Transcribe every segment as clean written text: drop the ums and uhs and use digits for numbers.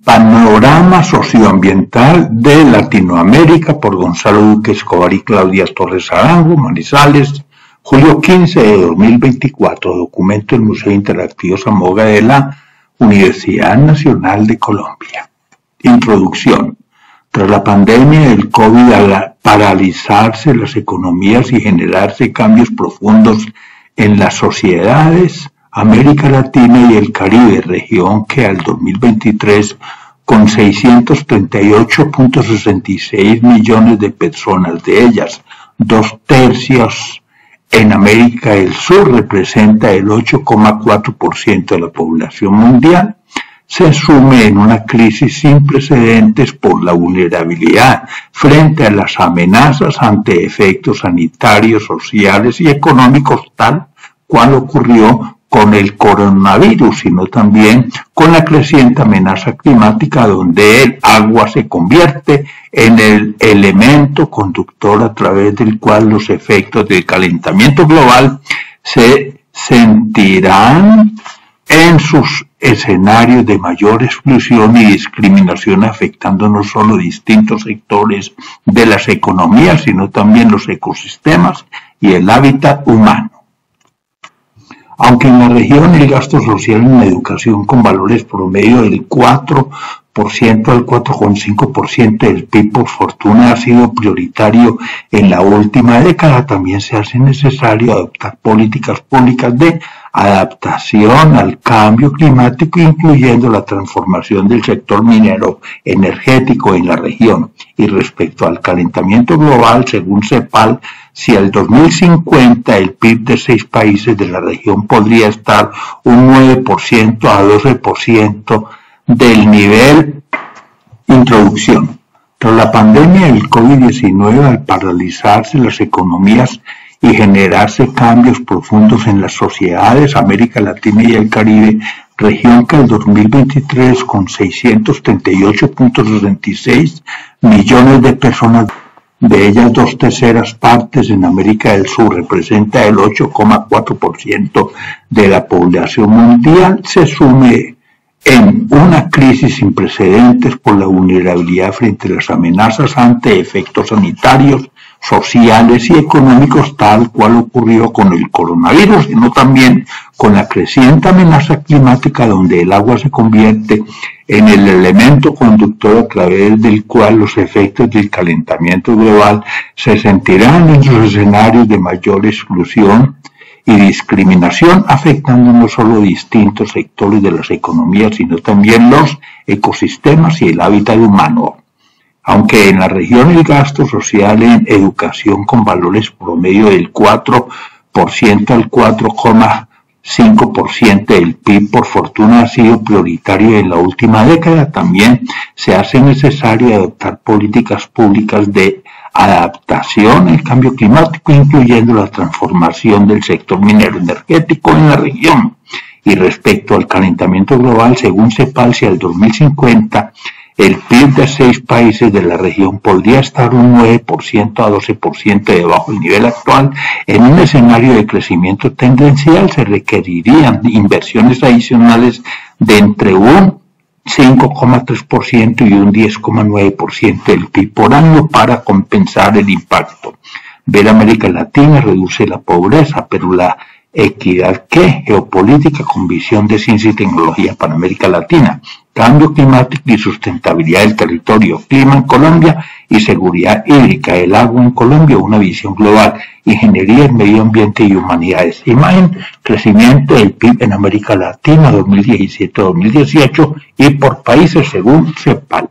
Panorama socioambiental de Latinoamérica por Gonzalo Duque Escobar y Claudia Torres Arango, Manizales, julio 15 de 2024, documento del Museo Interactivo Zamoga de la Universidad Nacional de Colombia. Introducción. Tras la pandemia del COVID, al paralizarse las economías y generarse cambios profundos en las sociedades, América Latina y el Caribe, región que al 2023, con 638.66 millones de personas, de ellas 2/3 en América del Sur, representa el 8,4% de la población mundial, se sume en una crisis sin precedentes por la vulnerabilidad frente a las amenazas ante efectos sanitarios, sociales y económicos, tal cual ocurrió con el coronavirus, sino también con la creciente amenaza climática, donde el agua se convierte en el elemento conductor a través del cual los efectos del calentamiento global se sentirán en sus escenarios de mayor exclusión y discriminación, afectando no solo distintos sectores de las economías, sino también los ecosistemas y el hábitat humano. Aunque en la región el gasto social en la educación con valores promedio del 4% al 4,5% del PIB por fortuna ha sido prioritario en la última década, también se hace necesario adoptar políticas públicas de adaptación al cambio climático, incluyendo la transformación del sector minero energético en la región. Y respecto al calentamiento global, según CEPAL, si al 2050 el PIB de 6 países de la región podría estar un 9% a 12% del nivel. Introducción. Tras la pandemia del COVID-19, al paralizarse las economías y generarse cambios profundos en las sociedades, América Latina y el Caribe, región que el 2023, con 638.66 millones de personas, de ellas 2/3 partes en América del Sur, representa el 8,4% de la población mundial, se sume en una crisis sin precedentes por la vulnerabilidad frente a las amenazas ante efectos sanitarios, sociales y económicos, tal cual ocurrió con el coronavirus, sino también con la creciente amenaza climática, donde el agua se convierte en el elemento conductor a través del cual los efectos del calentamiento global se sentirán en sus escenarios de mayor exclusión y discriminación, afectando no solo distintos sectores de las economías, sino también los ecosistemas y el hábitat humano. Aunque en la región el gasto social en educación con valores promedio del 4% al 4,5% del PIB por fortuna ha sido prioritario en la última década, también se hace necesario adoptar políticas públicas de adaptación al cambio climático, incluyendo la transformación del sector minero energético en la región. Y respecto al calentamiento global, según CEPAL, si al 2050 el PIB de 6 países de la región podría estar un 9% a 12% debajo del nivel actual. En un escenario de crecimiento tendencial se requerirían inversiones adicionales de entre un 5,3% y un 10,9% del PIB por año para compensar el impacto. Ver América Latina reduce la pobreza, pero la equidad ¿qué? Geopolítica con visión de ciencia y tecnología para América Latina, cambio climático y sustentabilidad del territorio, clima en Colombia y seguridad hídrica, el agua en Colombia, una visión global, ingeniería en medio ambiente y humanidades. Imagen, crecimiento del PIB en América Latina 2017-2018 y por países según CEPAL.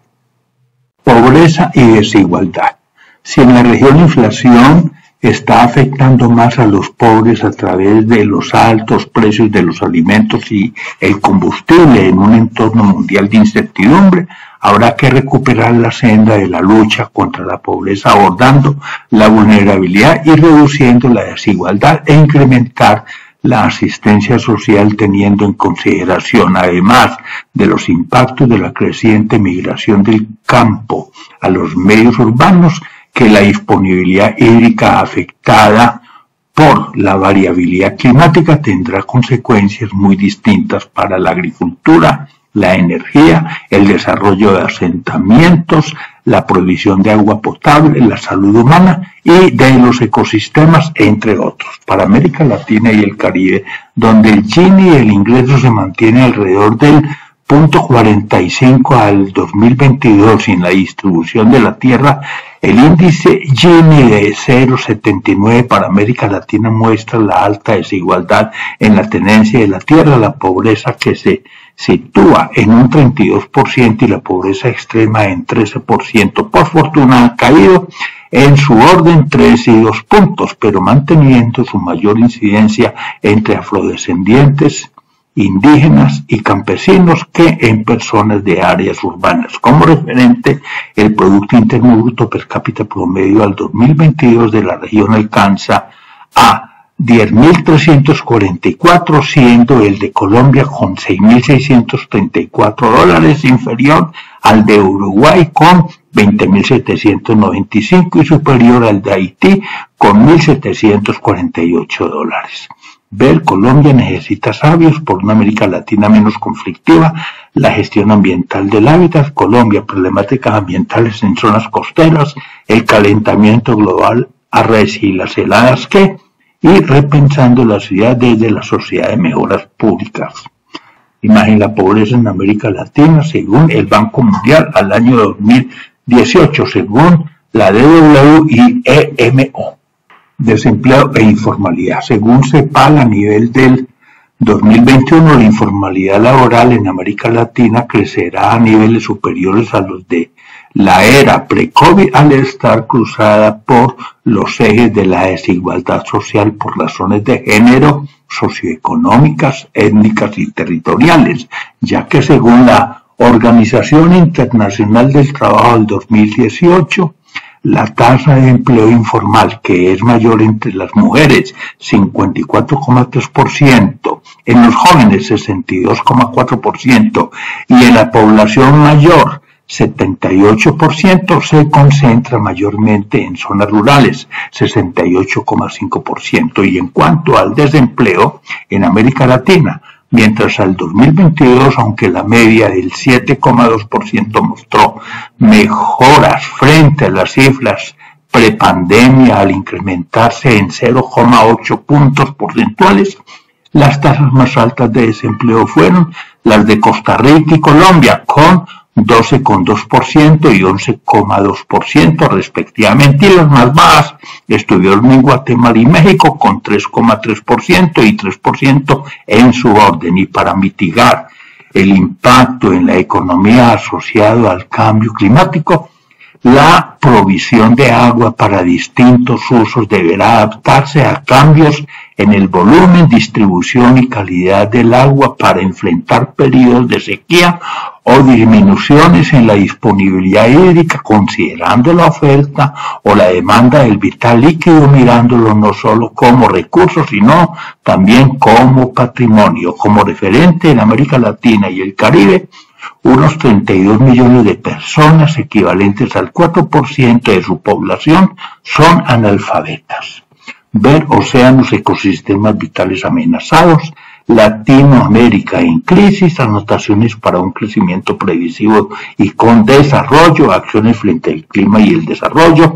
Pobreza y desigualdad. Si en la región la inflación está afectando más a los pobres a través de los altos precios de los alimentos y el combustible en un entorno mundial de incertidumbre, habrá que recuperar la senda de la lucha contra la pobreza, abordando la vulnerabilidad y reduciendo la desigualdad e incrementar la asistencia social, teniendo en consideración, además de los impactos de la creciente migración del campo a los medios urbanos, que la disponibilidad hídrica afectada por la variabilidad climática tendrá consecuencias muy distintas para la agricultura la energía, el desarrollo de asentamientos, la provisión de agua potable, la salud humana y de los ecosistemas, entre otros. Para América Latina y el Caribe, donde el Gini, el ingreso se mantiene alrededor del 0.45 al 2022 y en la distribución de la tierra, el índice Gini de 0.79 para América Latina muestra la alta desigualdad en la tenencia de la tierra, la pobreza que se sitúa en un 32% y la pobreza extrema en 13%. Por fortuna ha caído en su orden 3 y 2 puntos, pero manteniendo su mayor incidencia entre afrodescendientes, indígenas y campesinos que en personas de áreas urbanas. Como referente, el Producto Interno Bruto per cápita promedio al 2022 de la región alcanza a 10.344, siendo el de Colombia con $6.634, inferior al de Uruguay con 20.795 y superior al de Haití con $1.748. Ver, Colombia necesita sabios por una América Latina menos conflictiva, la gestión ambiental del hábitat, Colombia, problemáticas ambientales en zonas costeras, el calentamiento global, arrecife y las heladas y repensando la ciudad desde la sociedad de mejoras públicas. Imagen la pobreza en América Latina según el Banco Mundial al año 2018, según la DW y EMO. Desempleo e informalidad. Según CEPAL, a nivel del 2021, la informalidad laboral en América Latina crecerá a niveles superiores a los de la era pre-COVID al estar cruzada por los ejes de la desigualdad social por razones de género, socioeconómicas, étnicas y territoriales, ya que según la Organización Internacional del Trabajo del 2018, la tasa de empleo informal, que es mayor entre las mujeres, 54,3%, en los jóvenes, 62,4%, y en la población mayor, 78%, se concentra mayormente en zonas rurales, 68,5%. Y en cuanto al desempleo, en América Latina, mientras al 2022, aunque la media del 7,2% mostró mejoras frente a las cifras prepandemia al incrementarse en 0,8 puntos porcentuales, las tasas más altas de desempleo fueron las de Costa Rica y Colombia, con 12,2% y 11,2% respectivamente, y las más bajas estuvieron en Guatemala y México con 3,3% y 3% en su orden. Y para mitigar el impacto en la economía asociado al cambio climático, la provisión de agua para distintos usos deberá adaptarse a cambios en el volumen, distribución y calidad del agua para enfrentar periodos de sequía o disminuciones en la disponibilidad hídrica, considerando la oferta o la demanda del vital líquido, mirándolo no solo como recurso, sino también como patrimonio. Como referente en América Latina y el Caribe, unos 32 millones de personas, equivalentes al 4% de su población, son analfabetas. Ver océanos, ecosistemas vitales amenazados, Latinoamérica en crisis, anotaciones para un crecimiento previsivo y con desarrollo, acciones frente al clima y el desarrollo,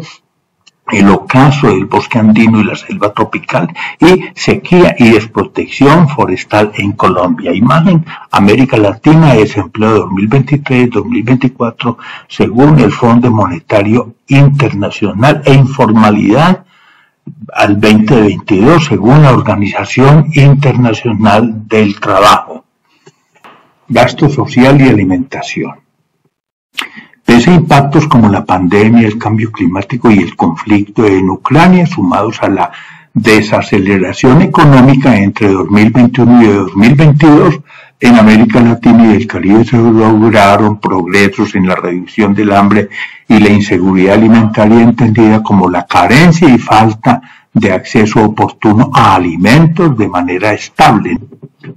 el ocaso del bosque andino y la selva tropical, y sequía y desprotección forestal en Colombia. Imagen América Latina, desempleo 2023-2024 según el Fondo Monetario Internacional, e informalidad al 2022 según la Organización Internacional del Trabajo. Gasto social y alimentación. Pese a impactos como la pandemia, el cambio climático y el conflicto en Ucrania, sumados a la desaceleración económica entre 2021 y 2022, en América Latina y el Caribe se lograron progresos en la reducción del hambre y la inseguridad alimentaria, entendida como la carencia y falta de acceso oportuno a alimentos de manera estable.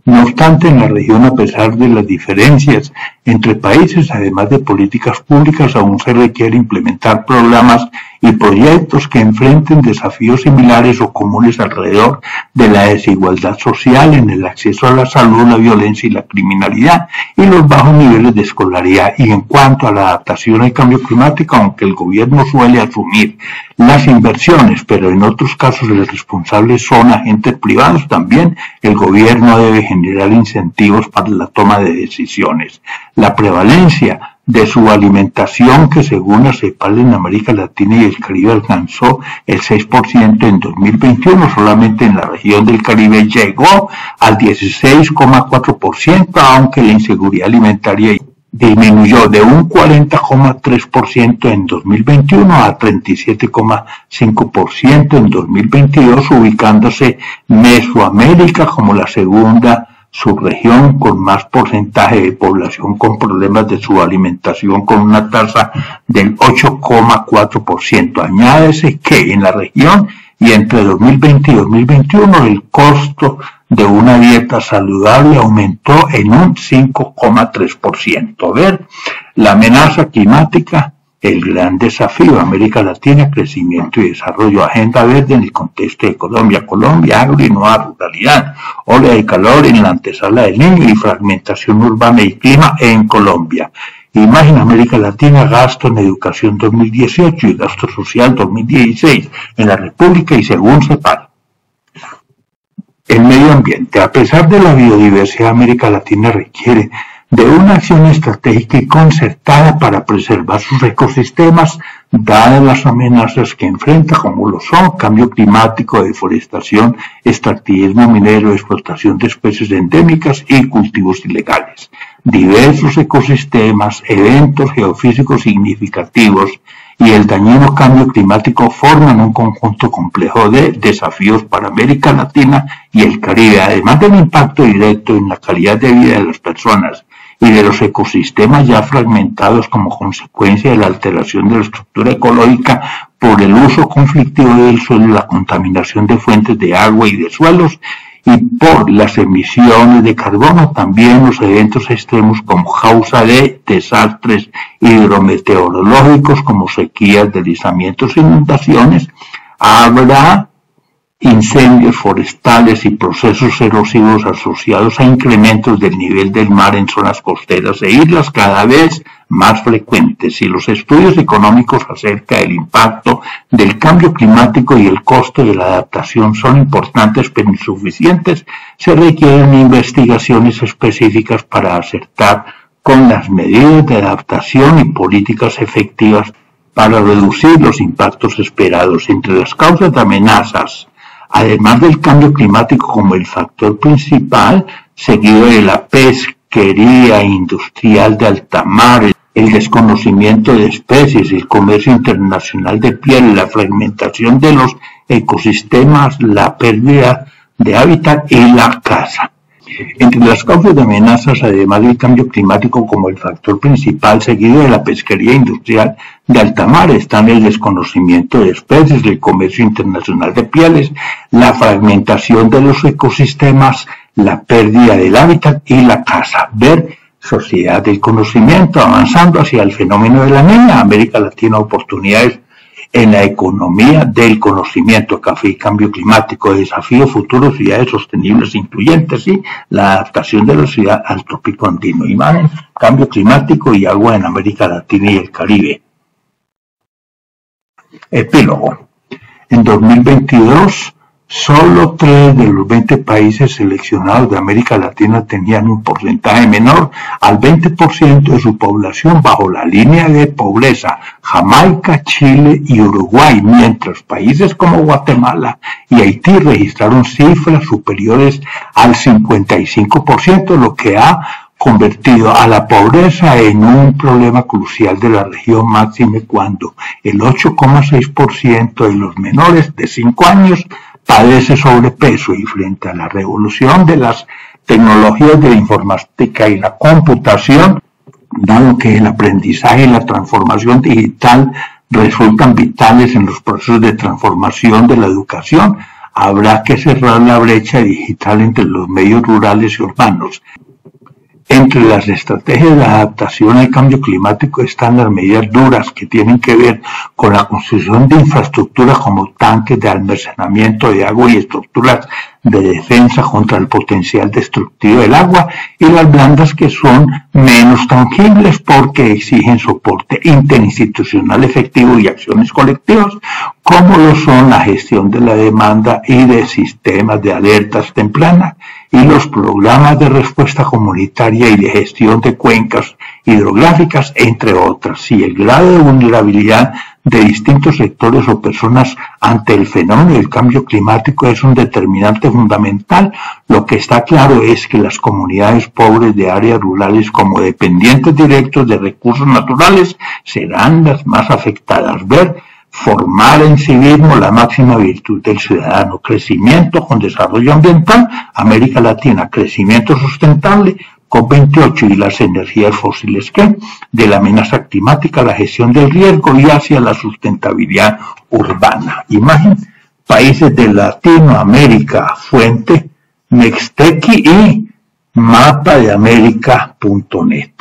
No obstante, en la región, a pesar de las diferencias entre países, además de políticas públicas, aún se requiere implementar programas y proyectos que enfrenten desafíos similares o comunes alrededor de la desigualdad social en el acceso a la salud, la violencia y la criminalidad y los bajos niveles de escolaridad. Y en cuanto a la adaptación al cambio climático, aunque el gobierno suele asumir las inversiones, pero en otros casos los responsables son agentes privados, también el gobierno debe generar incentivos para la toma de decisiones. La prevalencia de su alimentación, que según la CEPAL en América Latina y el Caribe alcanzó el 6% en 2021, solamente en la región del Caribe llegó al 16,4%, aunque la inseguridad alimentaria disminuyó de un 40,3% en 2021 a 37,5% en 2022, ubicándose Mesoamérica como la segunda subregión con más porcentaje de población con problemas de su alimentación, con una tasa del 8,4%. Añádese que en la región y entre 2020 y 2021 el costo de una dieta saludable aumentó en un 5,3%. Ver, la amenaza climática, el gran desafío, América Latina, crecimiento y desarrollo, agenda verde en el contexto de Colombia, agro y nueva ruralidad, ola de calor en la antesala del Niño y fragmentación urbana y clima en Colombia. Imagen América Latina, gasto en educación 2018 y gasto social 2016 en la República y según CEPAL. El medio ambiente, a pesar de la biodiversidad, América Latina requiere de una acción estratégica y concertada para preservar sus ecosistemas, dadas las amenazas que enfrenta, como lo son cambio climático, deforestación, extractivismo minero, explotación de especies endémicas y cultivos ilegales. Diversos ecosistemas, eventos geofísicos significativos y el dañino cambio climático forman un conjunto complejo de desafíos para América Latina y el Caribe, además del impacto directo en la calidad de vida de las personas y de los ecosistemas ya fragmentados como consecuencia de la alteración de la estructura ecológica por el uso conflictivo del suelo, la contaminación de fuentes de agua y de suelos y por las emisiones de carbono, también los eventos extremos como causa de desastres hidrometeorológicos como sequías, deslizamientos e inundaciones, habrá incendios forestales y procesos erosivos asociados a incrementos del nivel del mar en zonas costeras e islas cada vez más frecuentes. Y los estudios económicos acerca del impacto del cambio climático y el costo de la adaptación son importantes pero insuficientes, se requieren investigaciones específicas para acertar con las medidas de adaptación y políticas efectivas para reducir los impactos esperados. Entre las causas de amenazas, además del cambio climático como el factor principal, seguido de la pesquería industrial de alta mar, el desconocimiento de especies, el comercio internacional de piel, la fragmentación de los ecosistemas, la pérdida de hábitat y la caza. Entre las causas de amenazas, además del cambio climático como el factor principal, seguido de la pesquería industrial de alta mar, están el desconocimiento de especies, el comercio internacional de pieles, la fragmentación de los ecosistemas, la pérdida del hábitat y la caza. Ver sociedad del conocimiento, avanzando hacia el fenómeno de la niña. América Latina, oportunidades en la economía del conocimiento, café y cambio climático, desafío futuro, ciudades sostenibles incluyentes y la adaptación de la ciudad al trópico andino. Imagen, cambio climático y agua en América Latina y el Caribe. Epílogo. En 2022, solo 3 de los 20 países seleccionados de América Latina tenían un porcentaje menor al 20% de su población bajo la línea de pobreza: Jamaica, Chile y Uruguay, mientras países como Guatemala y Haití registraron cifras superiores al 55%, lo que ha convertido a la pobreza en un problema crucial de la región, máxime cuando el 8,6% de los menores de 5 años padece sobrepeso, y frente a la revolución de las tecnologías de la informática y la computación, dado que el aprendizaje y la transformación digital resultan vitales en los procesos de transformación de la educación, habrá que cerrar la brecha digital entre los medios rurales y urbanos. Entre las estrategias de adaptación al cambio climático están las medidas duras que tienen que ver con la construcción de infraestructuras como tanques de almacenamiento de agua y estructuras de defensa contra el potencial destructivo del agua, y las blandas que son menos tangibles porque exigen soporte interinstitucional efectivo y acciones colectivas, como lo son la gestión de la demanda y de sistemas de alertas tempranas y los programas de respuesta comunitaria y de gestión de cuencas hidrográficas, entre otras. Y el grado de vulnerabilidad de distintos sectores o personas ante el fenómeno del cambio climático es un determinante fundamental. Lo que está claro es que las comunidades pobres de áreas rurales como dependientes directos de recursos naturales serán las más afectadas. Formar en sí mismo la máxima virtud del ciudadano. Crecimiento con desarrollo ambiental, América Latina, crecimiento sustentable, COP28 y las energías fósiles, que de la amenaza climática, la gestión del riesgo y hacia la sustentabilidad urbana. Imagen, países de Latinoamérica, fuente Mextequi y mapadeamerica.net.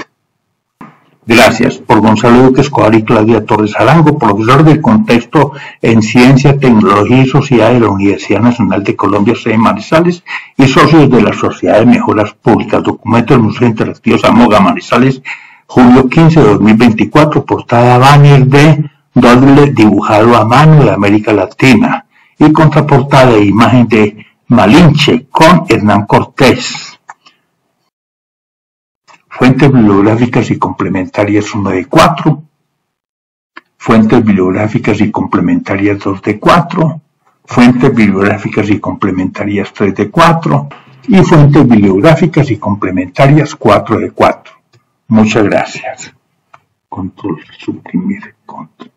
Gracias. Por Gonzalo Duque Escobar y Claudia Torres Arango, profesor de Contexto en Ciencia, Tecnología y Sociedad de la Universidad Nacional de Colombia, sede Manizales, y socios de la Sociedad de Mejoras Públicas. Documento del Museo Interactivo Zamoga Manizales, julio 15 de 2024, portada banner de doble dibujado a mano de América Latina, y contraportada de imagen de Malinche con Hernán Cortés. Fuentes bibliográficas y complementarias 1 de 4, fuentes bibliográficas y complementarias 2 de 4, fuentes bibliográficas y complementarias 3 de 4 y fuentes bibliográficas y complementarias 4 de 4. Muchas gracias. Control, suprimir, control.